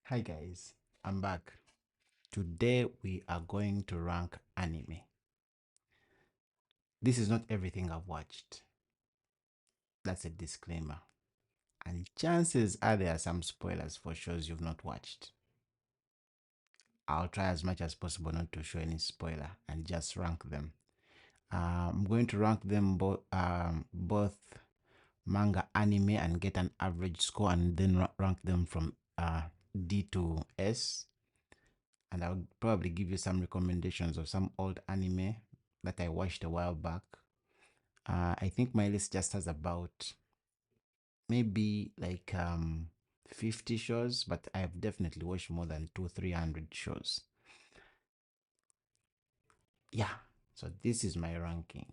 Hi guys, I'm back. Today we are going to rank anime. This is not everything I've watched. That's a disclaimer. And chances are there are some spoilers for shows you've not watched. I'll try as much as possible not to show any spoiler and just rank them. I'm going to rank them both manga anime and get an average score and then rank them from D to S. And I'll probably give you some recommendations of some old anime that I watched a while back. I think my list just has about maybe like 50 shows, but I have definitely watched more than 300 shows. Yeah, so this is my ranking.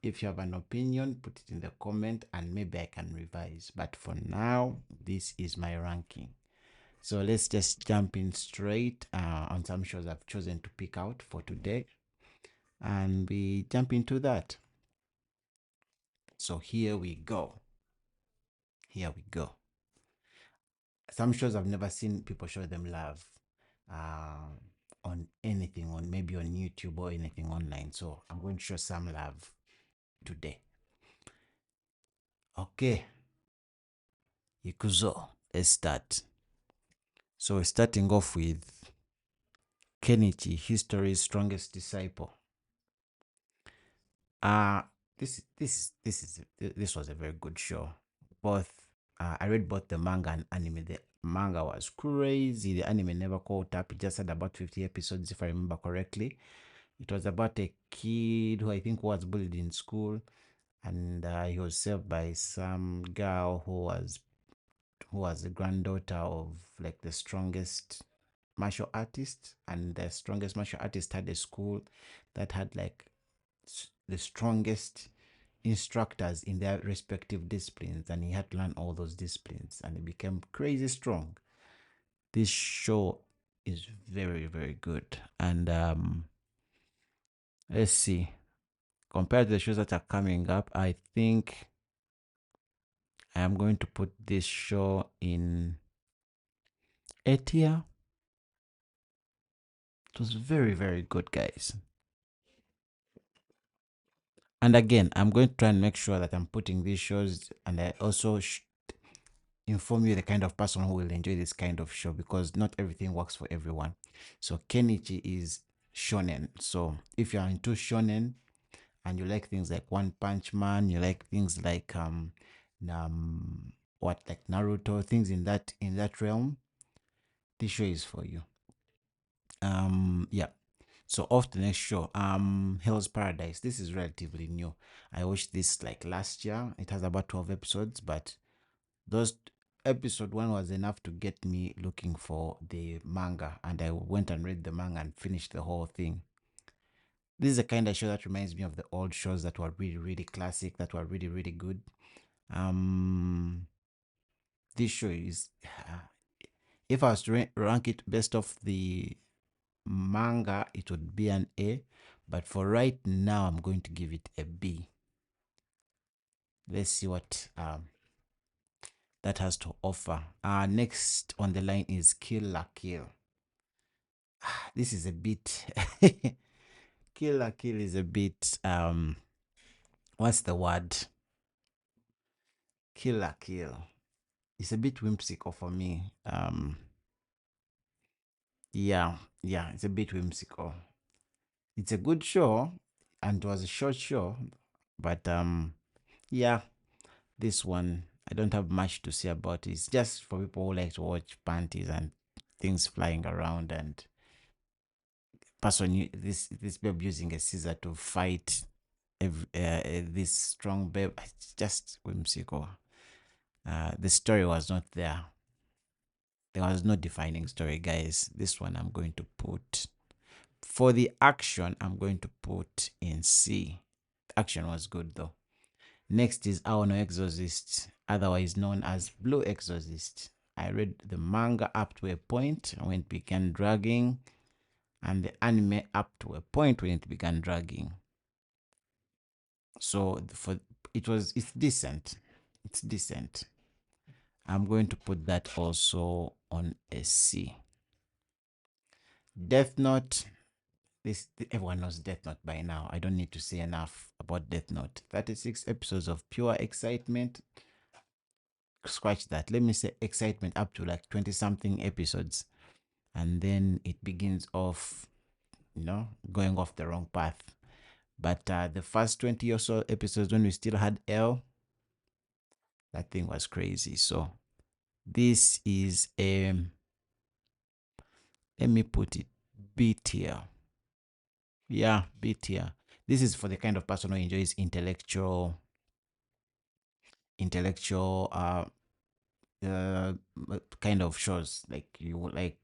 If you have an opinion, put it in the comment and maybe I can revise. But for now, this is my ranking. So let's just jump in straight on some shows I've chosen to pick out for today. And we jump into that. So here we go. Here we go. Some shows I've never seen people show them love on anything, on maybe on YouTube or anything online. So I'm going to show some love today. Okay. Ikuzo. Let's start. So we're starting off with Kenichi, History's Strongest Disciple. This was a very good show. Both I read both the manga and anime. The manga was crazy. The anime never caught up. It just had about 50 episodes, if I remember correctly. It was about a kid who I think was bullied in school, and he was saved by some girl who was the granddaughter of like the strongest martial artist, and the strongest martial artist had a school that had like the strongest instructors in their respective disciplines, and he had to learn all those disciplines and he became crazy strong. This show is very, very good. And let's see, compared to the shows that are coming up, I think I am going to put this show in A tier. It was very, very good, guys. And again, I'm going to try and make sure that I'm putting these shows, and I also inform you the kind of person who will enjoy this kind of show, because not everything works for everyone. So Kenichi is shonen. So if you're into shonen and you like things like One Punch Man, you like things like like Naruto, things in that realm, this show is for you. Yeah. So off to the next show. Hell's Paradise. This is relatively new. I watched this like last year. It has about 12 episodes, but those episode 1 was enough to get me looking for the manga, and I went and read the manga and finished the whole thing. This is a kind of show that reminds me of the old shows that were really, really classic, that were really, really good. This show is, if I was to rank it based off the manga, it would be an A, but for right now, I'm going to give it a B. Let's see what that has to offer. Next on the line is Kill la Kill. This is a bit Kill la Kill is a bit what's the word? Kill la Kill. It's a bit whimsical for me. Yeah, it's a bit whimsical. It's a good show, and it was a short show, but yeah, this one I don't have much to say about it. It's just for people who like to watch panties and things flying around, and this babe using a scissor to fight this strong babe. It's just whimsical. The story was not there. There was no defining story, guys. This one I'm going to put, for the action, I'm going to put in C. The action was good though. Next is Aono Exorcist, otherwise known as Blue Exorcist. I read the manga up to a point when it began dragging, and the anime up to a point when it began dragging. So it's decent. It's decent. I'm going to put that also on a C. Death Note. This everyone knows Death Note by now. I don't need to say enough about Death Note. 36 episodes of pure excitement. Scratch that. Let me say excitement up to like 20 something episodes. And then it begins off, going off the wrong path. But the first 20 or so episodes, when we still had L, that thing was crazy. So this is a, let me put it, B tier. Yeah, B tier. This is for the kind of person who enjoys intellectual uh, kind of shows. Like you would like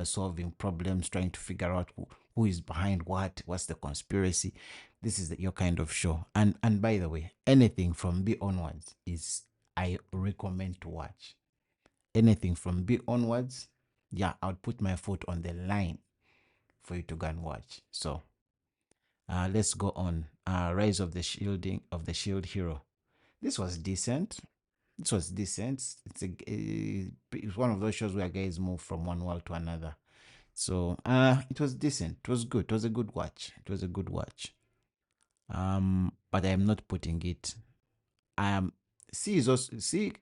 solving problems, trying to figure out who is behind what's the conspiracy. This is your kind of show. And by the way, anything from B onwards is I recommend to watch. Anything from B onwards, yeah, I'll put my foot on the line for you to go and watch. So let's go on. Rise of the Shield Hero. This was decent. It's one of those shows where guys move from one world to another. So it was decent. It was good. It was a good watch. But I am not putting it. C is also C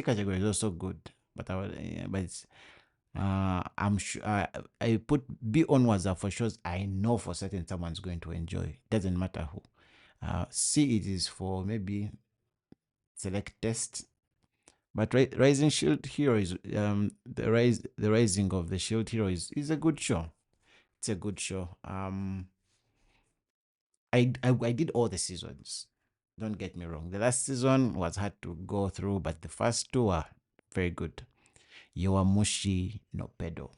category is also good, but it's I'm sure I put B onwards are for shows I know for certain someone's going to enjoy. Doesn't matter who. C it is for maybe select test. But Rising Shield Hero is the Rising of the Shield Hero is a good show. It's a good show. I did all the seasons. Don't get me wrong. The last season was hard to go through, but the first two are very good. Yowamushi no Pedo.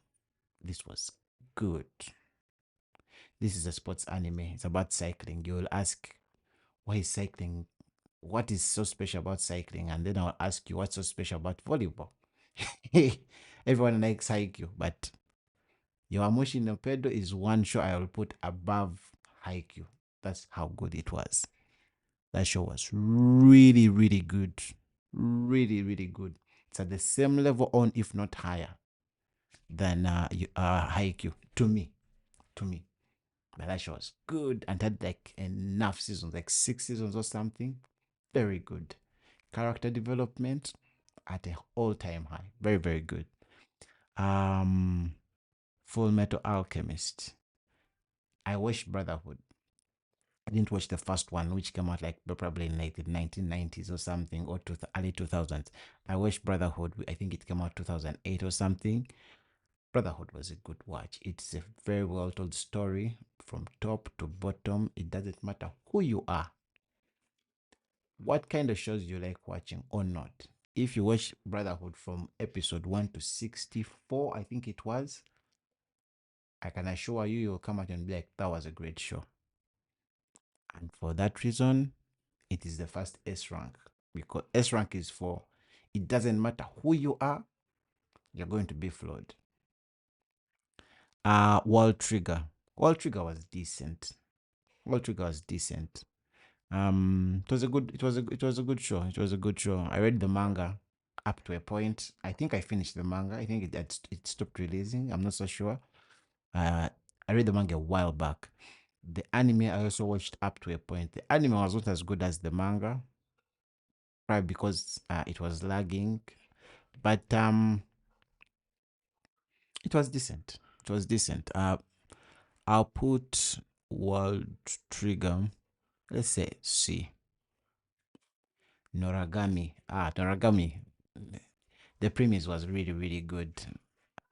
This was good. This is a sports anime. It's about cycling. You will ask, why is cycling? What is so special about cycling? And then I'll ask you, what's so special about volleyball? Everyone likes Haikyuu, but Yowamushi no Pedo is one show I will put above Haikyuu. That's how good it was. That show was really, really good. Really, really good. It's at the same level on, if not higher, than Haikyuu. To me. But that show was good and had like enough seasons, like 6 seasons or something. Very good. Character development at an all-time high. Very, very good. Full Metal Alchemist. I watched Brotherhood. I didn't watch the first one, which came out like probably in like the 1990s or something, or early 2000s. I watched Brotherhood. I think it came out 2008 or something. Brotherhood was a good watch. It's a very well told story from top to bottom. It doesn't matter who you are, what kind of shows you like watching or not. If you watch Brotherhood from episode 1 to 64, I think it was, I can assure you, you'll come out and be like, that was a great show. And for that reason, it is the first S rank, because S rank is for, it doesn't matter who you are, you're going to be flawed. World Trigger. World Trigger was decent. It was a good show. I read the manga up to a point. I think I finished the manga. I think it stopped releasing. I'm not so sure. I read the manga a while back. The anime I also watched up to a point. The anime was not as good as the manga, probably because it was lagging. But it was decent. I'll put World Trigger. Let's say C. Noragami. Noragami. The premise was really, really good.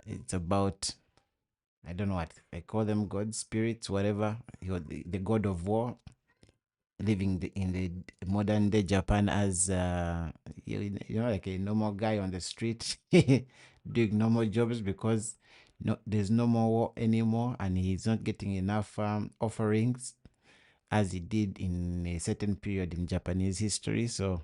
It's about, I don't know what I call them, god spirits, whatever. You're the god of war, living in the modern day Japan as like a normal guy on the street, doing normal jobs, because there's no more war anymore, and he's not getting enough offerings as he did in a certain period in Japanese history. So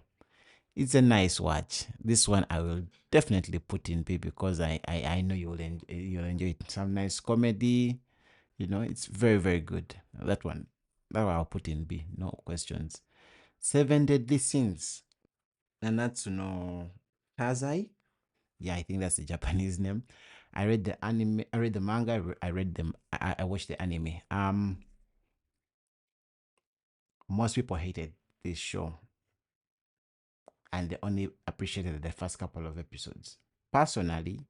it's a nice watch. This one I will definitely put in B, because I know you'll enjoy it. Some nice comedy, it's very, very good. That one I'll put in B, no questions. 7 Deadly Sins. Nanatsu no Kazai. Yeah, I think that's the Japanese name. I read the anime. I read the manga. I read them. I watched the anime. Most people hated this show, and they only appreciated the first couple of episodes. Personally,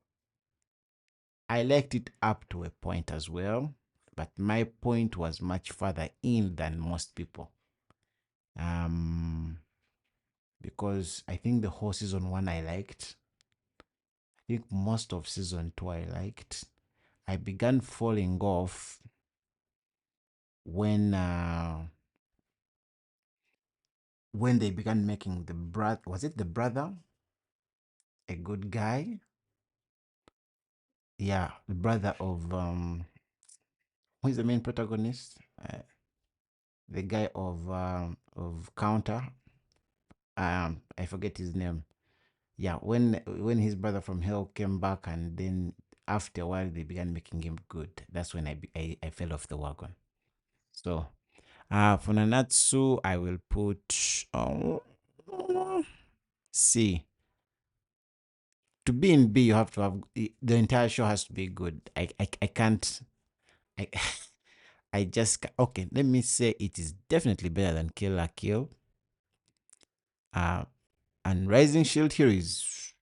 I liked it up to a point as well, but my point was much further in than most people. Um, because I think the whole season one I liked. I think most of season two I liked. I began falling off when they began making the brother, was it the brother a good guy? Yeah, the brother of who is the main protagonist? The guy of Counter. I forget his name. Yeah, when his brother from Hell came back, and then after a while they began making him good. That's when I fell off the wagon. So for Nanatsu, I will put C. To be in B, you have to have the entire show has to be good. I can't. I I just okay. Let me say it is definitely better than Kill la Kill. Uh, and Rising Shield here is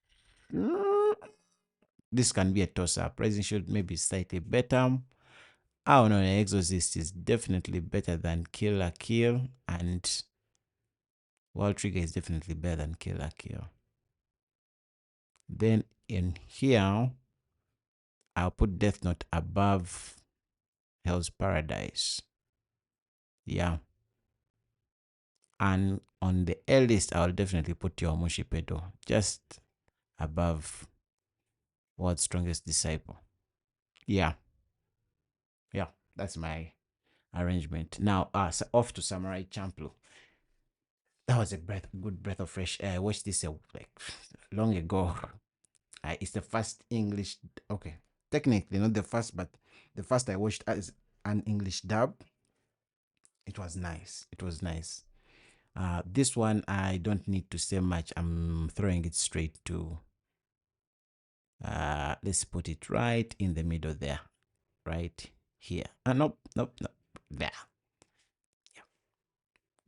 this can be a toss up. Rising Shield maybe slightly better. I don't know. Exorcist is definitely better than Kill la Kill, and World Trigger is definitely better than Kill la Kill. Then in here, I'll put Death Note above Hell's Paradise. Yeah. And on the A list, I'll definitely put Yomushi Pedo just above World's Strongest Disciple. Yeah. Yeah. That's my arrangement. Now, so off to Samurai Champloo. That was a good breath of fresh air. I watched this like long ago. It's the first English. Okay, technically not the first, but the first I watched as an English dub. It was nice. It was nice. This one I don't need to say much. I'm throwing it straight to. Let's put it right in the middle there, right here. Nope, nope, nope. There. Yeah.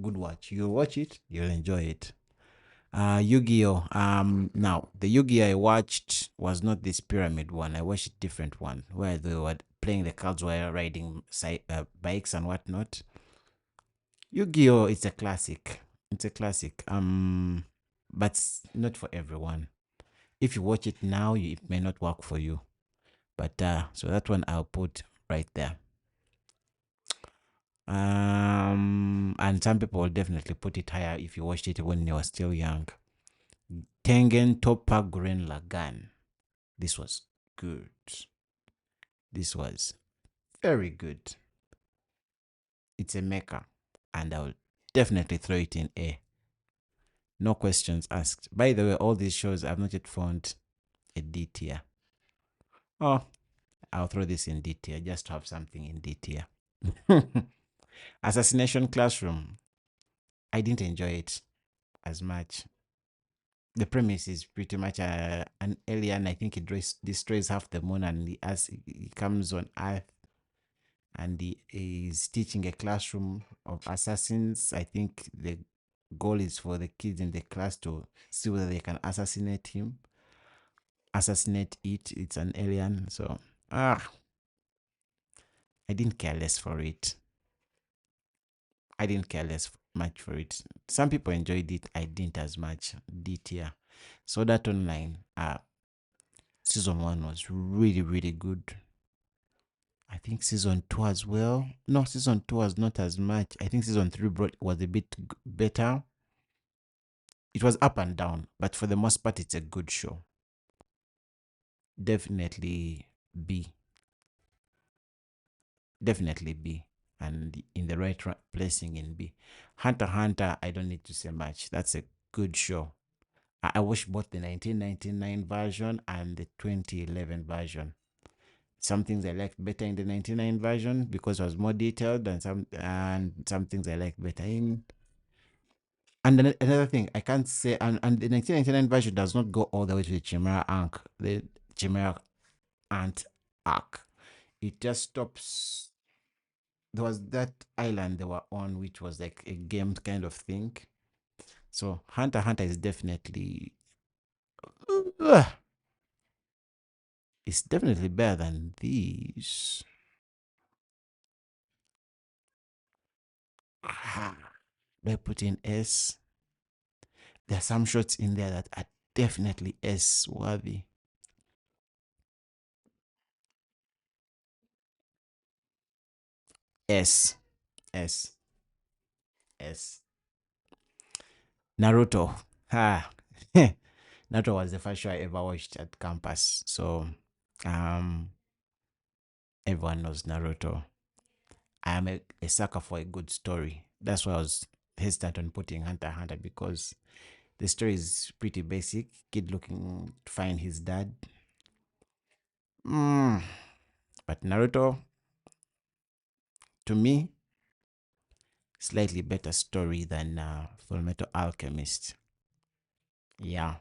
Good watch. You'll watch it. You'll enjoy it. Yu-Gi-Oh. Now the Yu-Gi-Oh I watched was not this pyramid one. I watched a different one where they were playing the cards while riding bikes and whatnot. Yu-Gi-Oh, it's a classic. It's a classic. But not for everyone. If you watch it now, it may not work for you. But so that one I'll put right there. And some people will definitely put it higher if you watched it when you were still young. Tengen Toppa Gurren Lagann. This was good. This was very good. It's a maker, and I will definitely throw it in A. No questions asked. By the way, all these shows I've not yet found a D tier. Oh, I'll throw this in D tier just to have something in D tier. Assassination Classroom. I didn't enjoy it as much. The premise is pretty much an alien. I think he destroys half the moon, and he comes on Earth, and he is teaching a classroom of assassins. I think the goal is for the kids in the class to see whether they can assassinate it. It's an alien. So I didn't care less for it. I didn't care less much for it. Some people enjoyed it. I didn't as much. D tier. So that online, season one was really, really good. I think season two as well. No, season two was not as much. I think season three was a bit better. It was up and down, but for the most part, it's a good show. Definitely B. Definitely B. And in the right placing in B. Hunter x Hunter, I don't need to say much. That's a good show. I watched both the 1999 version and the 2011 version. Some things I liked better in the 99 version because it was more detailed, and some things I liked better in And then another thing, I can't say, and the 1999 version does not go all the way to the Chimera Ant, Ant arc. It just stops. There was that island they were on, which was like a game kind of thing. So Hunter x Hunter is definitely, uh, it's definitely better than these. They put in S. There are some shots in there that are definitely S worthy. S. S. S. Naruto. Ha. Naruto was the first show I ever watched at campus. So um everyone knows Naruto. I am a sucker for a good story. That's why I was hesitant on putting Hunter x Hunter, because the story is pretty basic. Kid looking to find his dad. Mm. But Naruto, to me, slightly better story than Full Metal Alchemist. Yeah.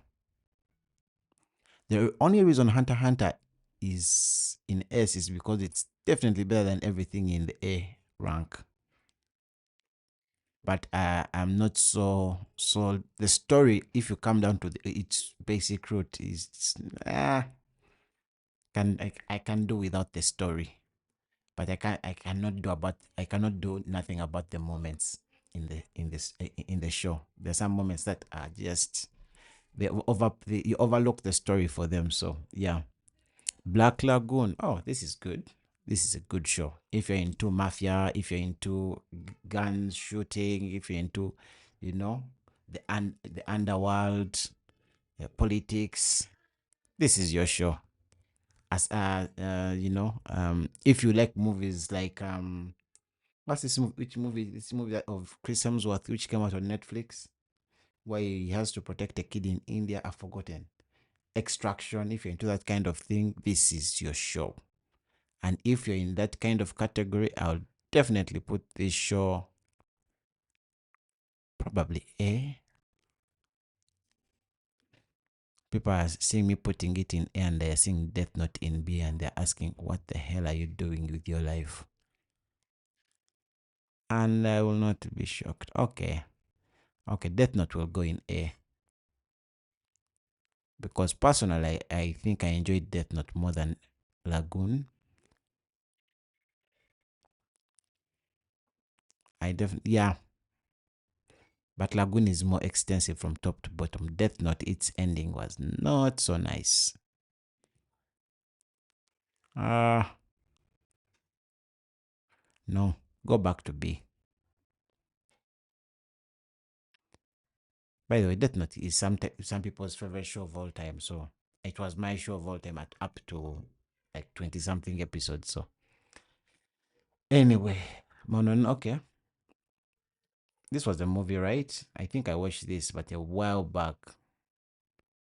The only reason Hunter x Hunter is in S is because it's definitely better than everything in the A rank. But I'm not so the story. If you come down to its basic root, is I can do without the story, but I cannot do nothing about the moments in the show. There's some moments that are just you overlook the story for them. So yeah, Black Lagoon. Oh, this is good. This is a good show. If you're into mafia, if you're into gun shooting, if you're into, you know, the underworld, politics, this is your show. As if you like movies like what's this movie? Which movie? This movie of Chris Hemsworth, which came out on Netflix, where he has to protect a kid in India. I've forgotten. Extraction. If you're into that kind of thing, this is your show. And if you're in that kind of category, I'll definitely put this show probably A. People are seeing me putting it in A, and they're seeing Death Note in B, and they're asking, what the hell are you doing with your life? And I will not be shocked. Okay. Okay, Death Note will go in A. Because personally, I think I enjoyed Death Note more than Lagoon. I definitely, yeah. But Lagoon is more extensive from top to bottom. Death Note, its ending was not so nice. No, go back to B. By the way, Death Note is some people's favorite show of all time. So it was my show of all time at up to like 20 something episodes. So anyway, okay. This was the movie, right? I think I watched this, but a while back.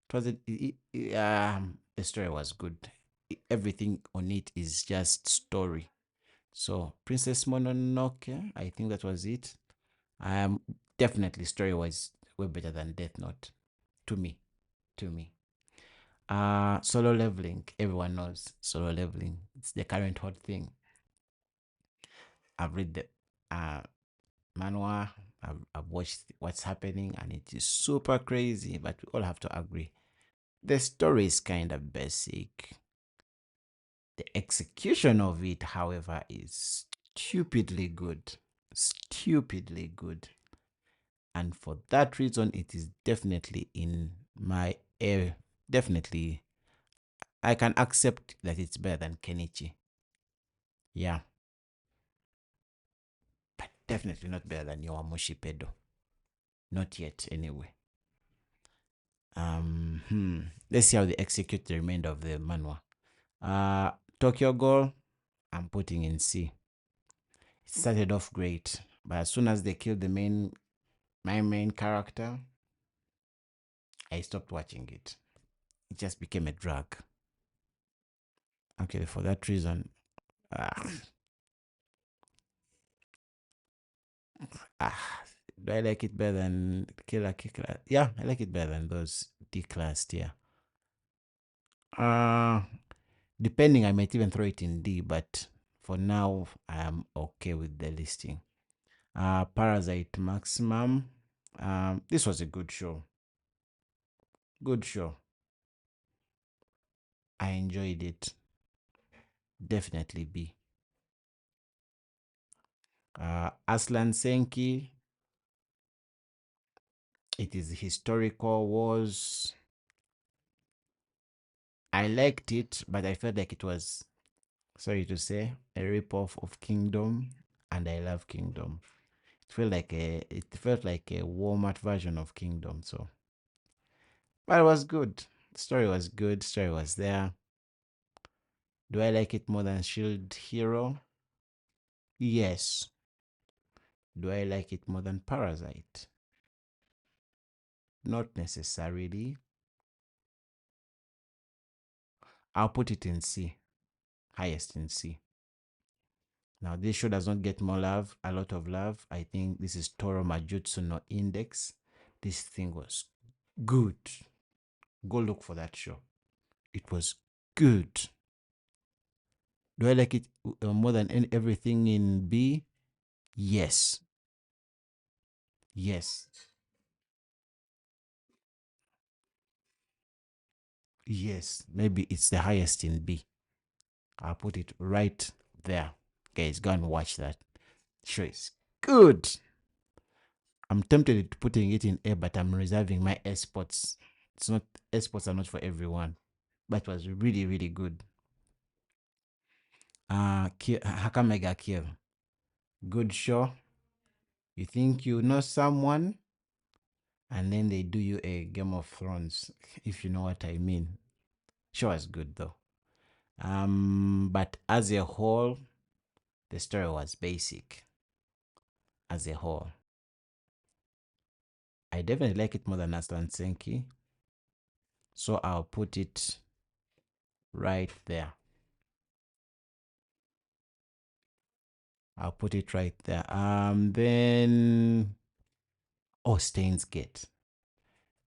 It was the story was good. Everything on it is just story. So Princess Mononoke, I think that was it. Definitely story was way better than Death Note to me. To me. Solo leveling. Everyone knows solo leveling. It's the current hot thing. I've read the manhwa. I've watched what's happening, and it is super crazy. But we all have to agree, the story is kind of basic. The execution of it, however, is stupidly good. Stupidly good. And for that reason, it is definitely in my air. Definitely, I can accept that it's better than Kenichi. Yeah. But definitely not better than Yowamushi Pedo. Not yet, anyway. Let's see how they execute the remainder of the manhwa. Tokyo Ghoul, I'm putting in C. It started off great, but as soon as they killed my main character, I stopped watching it. It just became a drag. Okay, for that reason, ah, ah, Do I like it better than Killer Kill Class? Yeah, I like it better than those D-classed, yeah. Uh Depending, I might even throw it in D, but for now I am okay with the listing. Parasite Maximum. This was a good show. Good show. I enjoyed it. Definitely B. Aslan Senki. It is historical wars. I liked it, but I felt like it was, sorry to say, a rip-off of Kingdom, and I love Kingdom. It felt like a Walmart version of Kingdom, so but it was good. The story was good, story was there. Do I like it more than Shield Hero? Yes. Do I like it more than Parasite? Not necessarily. I'll put it in C. Highest in C. Now, this show does not get more love, a lot of love. I think this is Toro Majutsu no Index. This thing was good. Go look for that show. It was good. Do I like it more than everything in B? Yes. Yes. Yes. Maybe it's the highest in B. I'll put it right there. Guys, go and watch that. Show is good. I'm tempted to putting it in A, but I'm reserving my S spots. It's not, S spots are not for everyone. But it was really, really good. Hakamega Kill. Good show. You think you know someone, and then they do you a Game of Thrones, if you know what I mean. Show was good though. But as a whole, the story was basic. As a whole, I definitely like it more than Aslan Senki, so I'll put it right there. I'll put it right there. Then Stains Gate.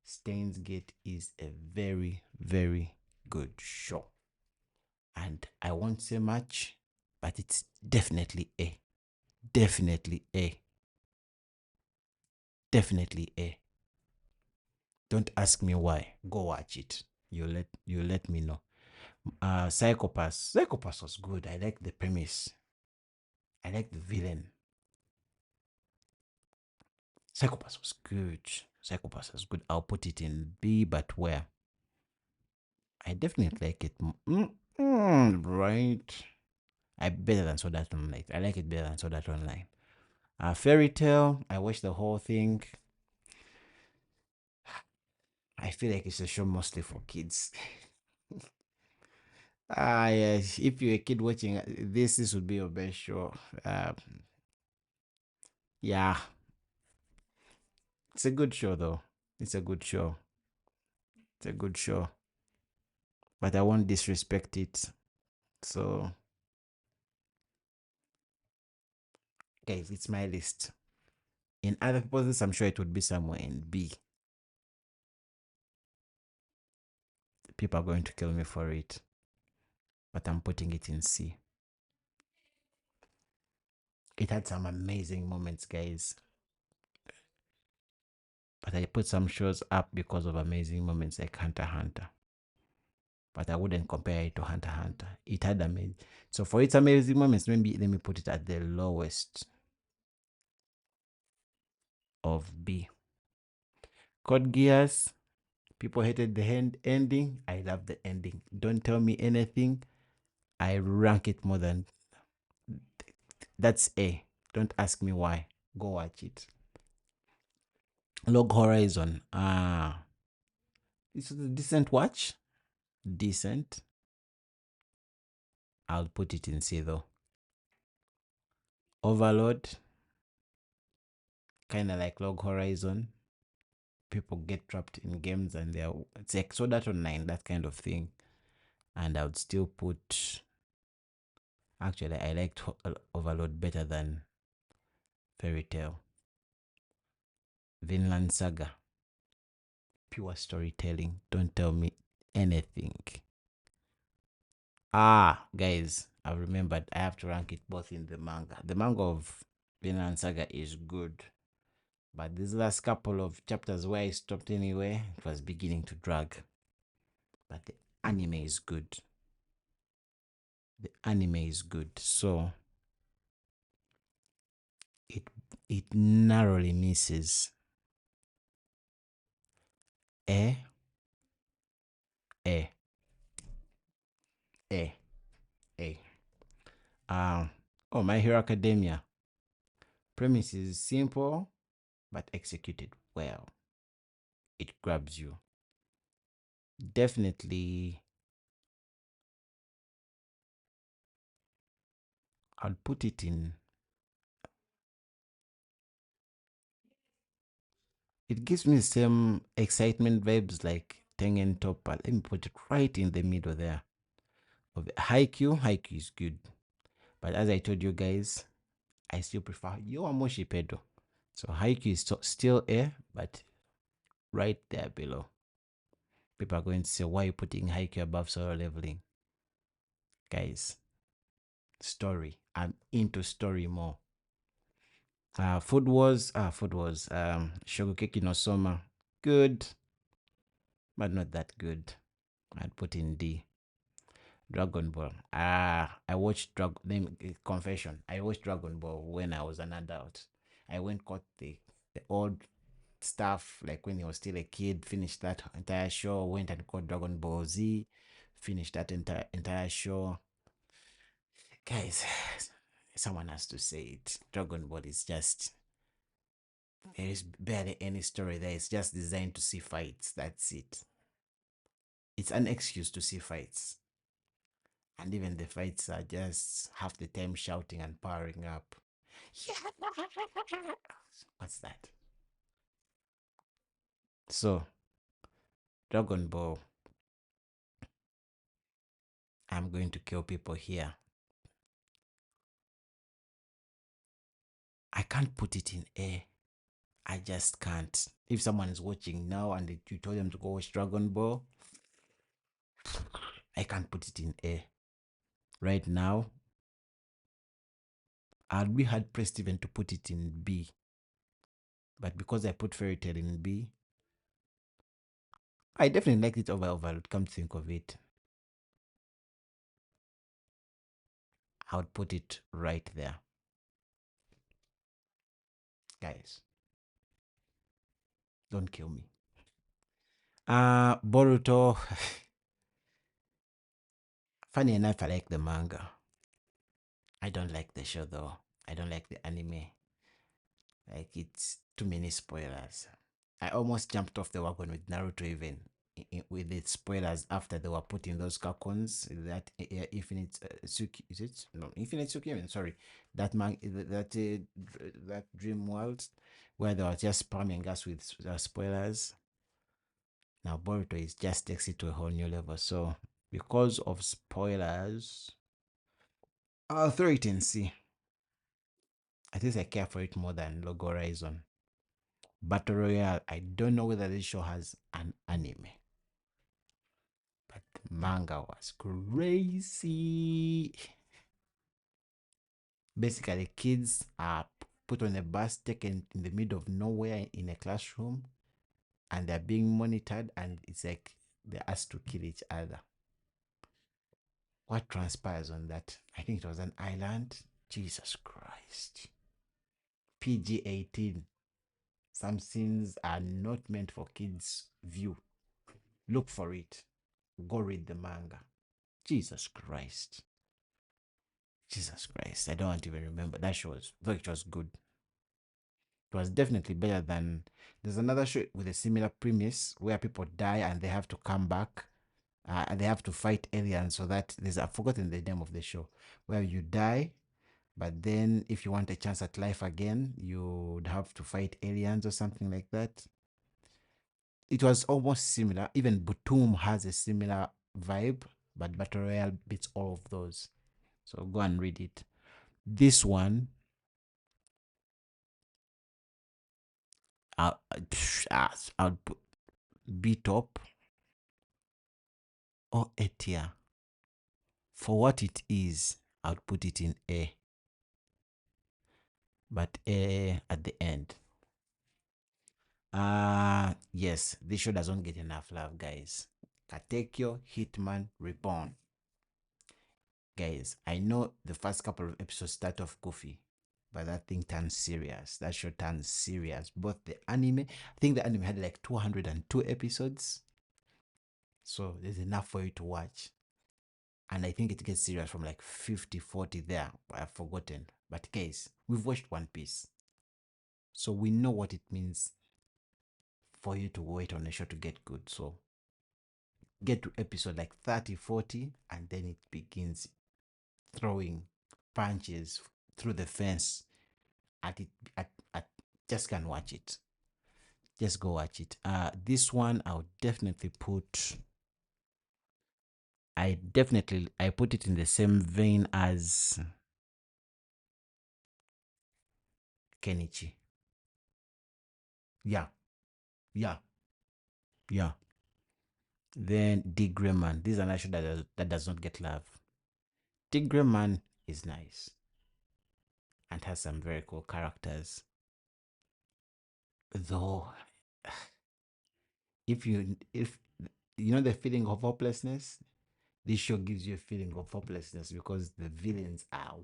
Stains Gate is a very, very good show. And I won't say much, but it's definitely A. Definitely A. Definitely A. Don't ask me why. Go watch it. You let me know. Psychopass. Psychopass was good. I like the premise. I like the villain. Psychopass was good. Psychopass was good. I'll put it in B, but where? I definitely like it. Right. I better than Sword Art Online. I like it better than Sword Art Online. Fairy Tale. I watched the whole thing. I feel like it's a show mostly for kids. Yes. If you're a kid watching this would be your best show. Yeah, it's a good show though. It's a good show. It's a good show. But I won't disrespect it. So, guys, it's my list. In other people's list, I'm sure it would be somewhere in B. People are going to kill me for it. But I'm putting it in C. It had some amazing moments, guys. But I put some shows up because of amazing moments like Hunter x Hunter. But I wouldn't compare it to Hunter x Hunter. It had amazing. So for its amazing moments, maybe let me put it at the lowest of B. Code Geass. People hated the ending. I love the ending. Don't tell me anything. I rank it more than. That's A. Don't ask me why. Go watch it. Log Horizon. It's a decent watch. Decent. I'll put it in C though. Overload. Kind of like Log Horizon. People get trapped in games and it's like Sword Art Online, that kind of thing. And I would still put. Actually, I liked Overload better than Fairy Tale. Vinland Saga. Pure storytelling. Don't tell me anything. Ah, guys, I've remembered I have to rank it both in the manga. The manga of Vinland Saga is good, but these last couple of chapters where I stopped anyway, it was beginning to drag. But the anime is good. The anime is good. So it it narrowly misses a a a a oh, My Hero Academia. Premise is simple but executed well. It grabs you. Definitely, I'll put it in. It gives me the same excitement vibes like Tengen Toppa. Let me put it right in the middle there. Of Haikyuu is good. But as I told you guys, I still prefer Yowamushi Pedo. So Haikyuu is still A, but right there below. People are going to say, why are you putting Haikyuu above Solo Leveling? Guys, story. I'm into story more. Food Wars. Shogukeki no Soma. Good, but not that good. I'd put in D. Dragon Ball. I watched confession. I watched Dragon Ball when I was an adult. I went caught the old stuff like when he was still a kid. Finished that entire show. Went and caught Dragon Ball Z. Finished that entire show. Guys, someone has to say it. Dragon Ball is just, there is barely any story there. It's just designed to see fights. That's it. It's an excuse to see fights. And even the fights are just half the time shouting and powering up. What's that? So, Dragon Ball. I'm going to kill people here. I can't put it in A. I just can't. If someone is watching now and you told them to go watch Dragon Ball, I can't put it in A. Right now, I'll be hard pressed even to put it in B. But because I put Fairy Tail in B, I definitely liked it over Overload. Come to think of it, I would put it right there. Guys, don't kill me. Boruto. Funny enough, I like the manga. I don't like the show though. I don't like the anime. Like, it's too many spoilers. I almost jumped off the wagon with Naruto even with the spoilers after they were putting those cartoons. That Infinite Suki, is it? No, Infinite Suki. Sorry, that Dream World where they were just spamming us with spoilers. Now Boruto is just takes it to a whole new level. So because of spoilers, I'll throw it in C. At least I care for it more than Log Horizon. Battle Royale, I don't know whether this show has an anime, but the manga was crazy. Basically, kids are put on a bus, taken in the middle of nowhere in a classroom, and they're being monitored, and it's like they're asked to kill each other. What transpires on that? I think it was an island. Jesus Christ. PG 18. Some scenes are not meant for kids' view. Look for it. Go read the manga. Jesus Christ. Jesus Christ. I don't want to even remember. That show was, though it was good. It was definitely better than. There's another show with a similar premise where people die and they have to come back. And they have to fight aliens. So that I've forgotten the name of the show. Where you die, but then if you want a chance at life again, you would have to fight aliens or something like that. It was almost similar. Even Butum has a similar vibe, but Battle Royale beats all of those. So go and read it. This one, I'll put B top or A tier. For what it is, I'll put it in A. But A at the end. Yes, this show doesn't get enough love, guys. Katekyo Hitman Reborn. Guys, I know the first couple of episodes start off goofy, but that thing turns serious. That show turns serious. Both the anime, I think the anime had like 202 episodes. So there's enough for you to watch. And I think it gets serious from like 50, 40 there. I've forgotten. But guys, we've watched One Piece. So we know what it means for you to wait on a show to get good. So get to episode like 30, 40, and then it begins throwing punches through the fence at it. Just can watch it. Just go watch it. This one I would definitely put. I put it in the same vein as Kenichi. Yeah, yeah, yeah. Then Dick Grayman. This is an show that does not get love. Dick Grayman is nice and has some very cool characters. Though, if you know the feeling of hopelessness, this show gives you a feeling of hopelessness because the villains are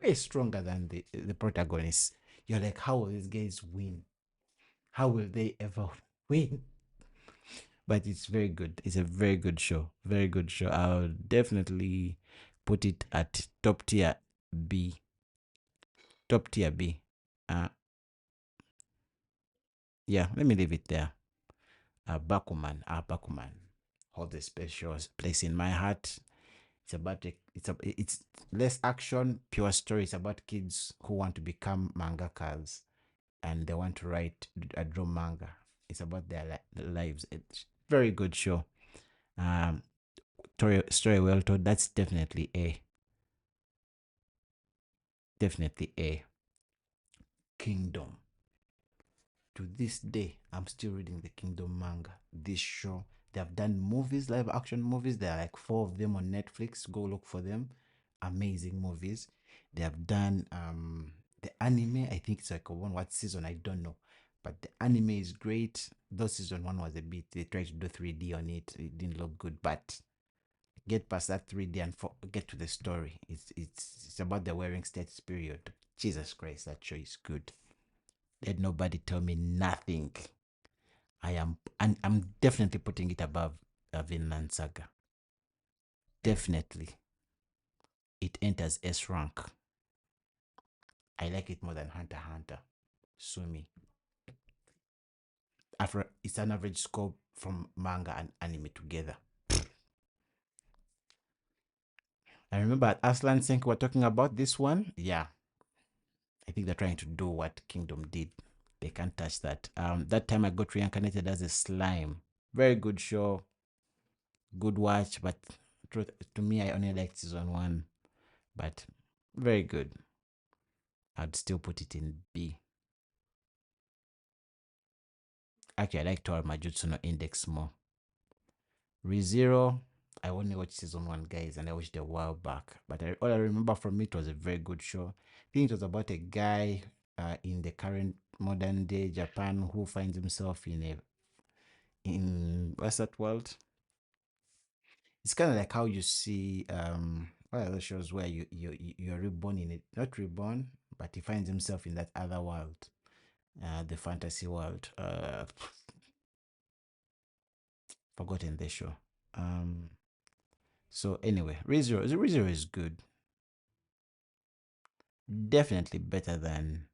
way stronger than the protagonists. You're like, how will these guys win? How will they ever win? But it's very good. It's a very good show. Very good show. I'll definitely put it at top tier B. Top tier B. Uh, yeah, let me leave it there. Bakuman holds a special place in my heart. It's less action, pure story. It's about kids who want to become mangakas and they want to write draw manga. It's about their lives. It's very good show. Um, story well told. That's definitely A. Definitely A. Kingdom. To this day, I'm still reading the Kingdom manga. This show, they have done movies, live action movies. There are like 4 of them on Netflix. Go look for them. Amazing movies. They have done the anime. I think it's like what season, I don't know, but the anime is great. Though season 1 was a bit, they tried to do 3D on it. It didn't look good, but get past that 3D and get to the story. It's about the wearing status period. Jesus Christ, that show is good. Let nobody tell me nothing. I'm definitely putting it above Vinland Saga. Definitely. It enters S rank. I like it more than Hunter x Hunter. Sumi. After it's an average score from manga and anime together. I remember at Aslan Senk we're talking about this one. Yeah. I think they're trying to do what Kingdom did. They can't touch that. That time I got reincarnated as a slime. Very good show. Good watch, but to me I only liked season 1. But very good. I'd still put it in B. Actually, I like Tower Majutsu no Index more. ReZero, I only watched season 1, guys, and I watched it a while back. But all I remember from it was a very good show. I think it was about a guy in the current modern day Japan who finds himself in what's that world? It's kind of like how you see what are those shows where you're reborn in it, not reborn, but he finds himself in that other world, the fantasy world. Forgotten the show. So anyway, ReZero is good. Definitely better than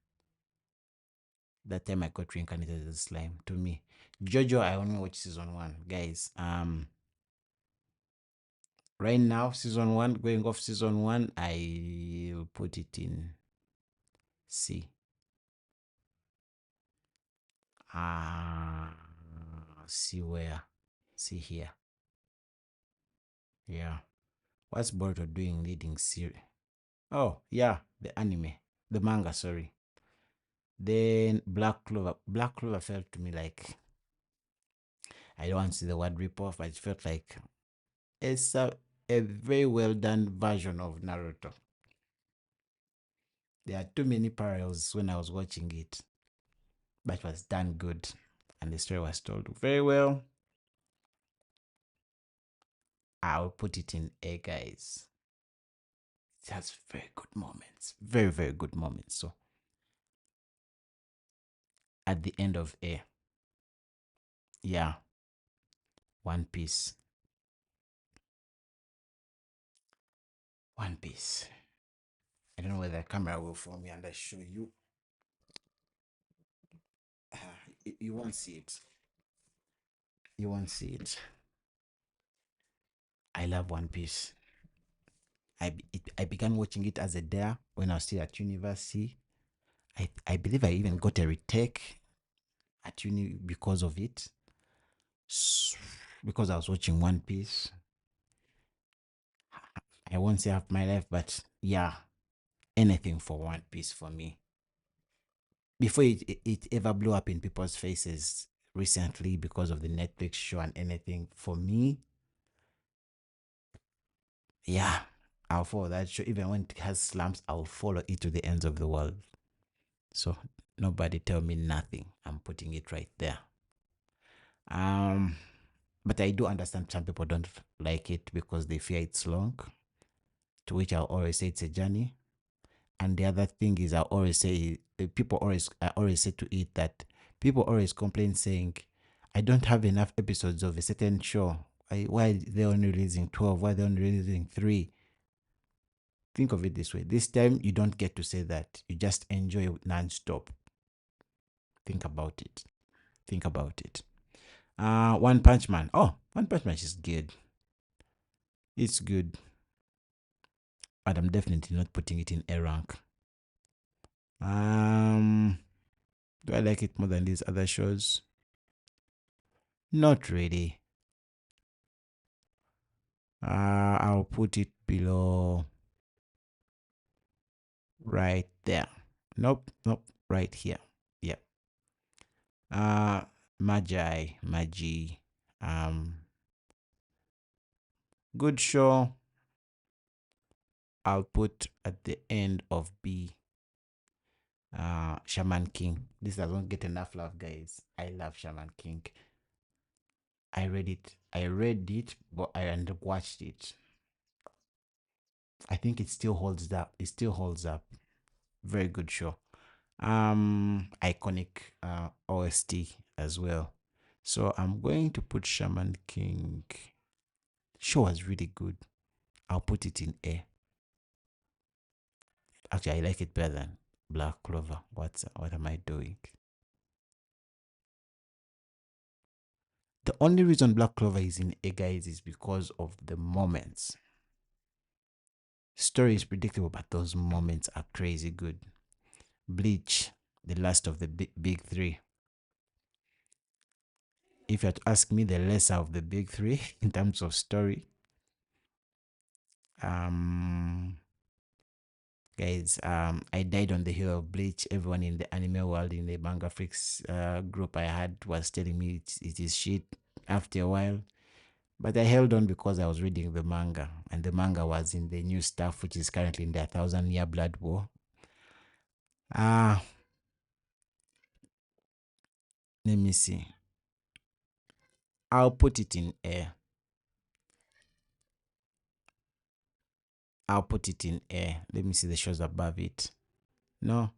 that time I got reincarnated as a slime. To me, JoJo, I only watched season 1, guys. Right now, season 1, going off season 1, I will put it in C. See where? See here. Yeah. What's Boruto doing leading series? Oh, yeah, the anime. The manga, sorry. Then Black Clover. Black Clover felt to me like, I don't want to see the word rip off, but it felt like it's a very well done version of Naruto. There are too many parallels when I was watching it, but it was done good, and the story was told very well. I'll put it in A, guys. It has very good moments, very, very good moments. So at the end of A, yeah, One Piece. One Piece. I don't know whether the camera will film me and I show you. You won't see it. You won't see it. I love One Piece. I began watching it as a dare when I was still at university. I believe I even got a retake at uni because of it. Because I was watching One Piece. I won't say half my life, but yeah, anything for One Piece for me. Before it ever blew up in people's faces recently because of the Netflix show and anything, for me, yeah, I'll follow that show. Even when it has slumps, I'll follow it to the ends of the world. So nobody tell me nothing. I'm putting it right there. But I do understand some people don't like it because they fear it's long. To which I'll always say it's a journey. And the other thing is, I always say, I always say to it that people always complain saying, I don't have enough episodes of a certain show. Why they're only releasing 12? Why they're only releasing 3? Think of it this way. This time, you don't get to say that. You just enjoy it non-stop. Think about it. Think about it. One Punch Man. Oh, One Punch Man is good. It's good. But I'm definitely not putting it in A rank. Do I like it more than these other shows? Not really. I'll put it below, right there. Nope, right here. Yeah. Magi. Good show. I'll put at the end of B. Shaman King. This doesn't get enough love, guys. I love Shaman King. I read it, but I watched it. I think it still holds up. It still holds up. Very good show. Iconic OST as well. So I'm going to put Shaman King. Show was really good. I'll put it in A. Actually, I like it better than Black Clover. What am I doing? The only reason Black Clover is in A, guys, is because of the moments. Story is predictable, but those moments are crazy good. Bleach, the last of the big three. If you had to ask me, the lesser of the big three in terms of story, guys, I died on the hill of Bleach. Everyone in the anime world, in the Manga Freaks group I had, was telling me it is shit after a while. But I held on because I was reading the manga, and the manga was in the new stuff, which is currently in the 1,000-year blood war. Let me see. I'll put it in A. I'll put it in A. Let me see the shows above it. No,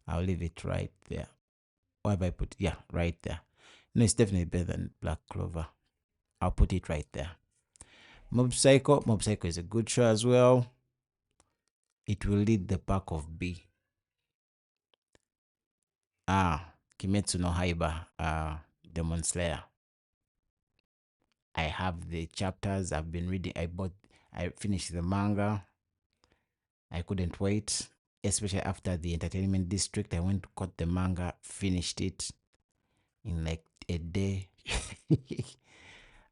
I'll leave it right there. What have I put? Yeah, right there. No, it's definitely better than Black Clover. I'll put it right there. Mob Psycho. Mob Psycho is a good show as well. It will lead the pack of B. Kimetsu no Yaiba, Demon Slayer. I have the chapters. I've been reading. I finished the manga. I couldn't wait, especially after the entertainment district. I went to cut the manga, finished it in like a day.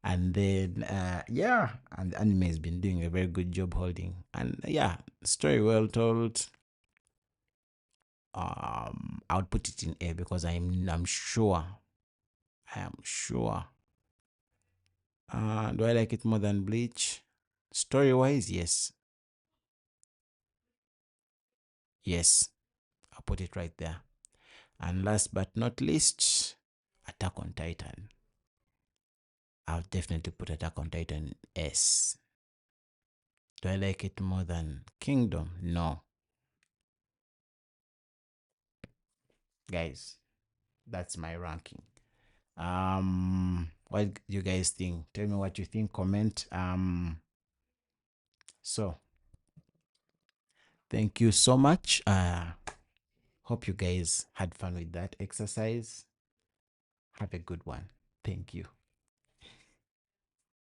And then yeah, and the anime has been doing a very good job holding. And yeah, story well told. I would put it in A because I'm sure. I am sure. Do I like it more than Bleach? Story wise, yes. Yes. I'll put it right there. And last but not least, Attack on Titan. I'll definitely put Attack on Titan S. Do I like it more than Kingdom? No. Guys, that's my ranking. What do you guys think? Tell me what you think. Comment. So thank you so much. Hope you guys had fun with that exercise. Have a good one. Thank you.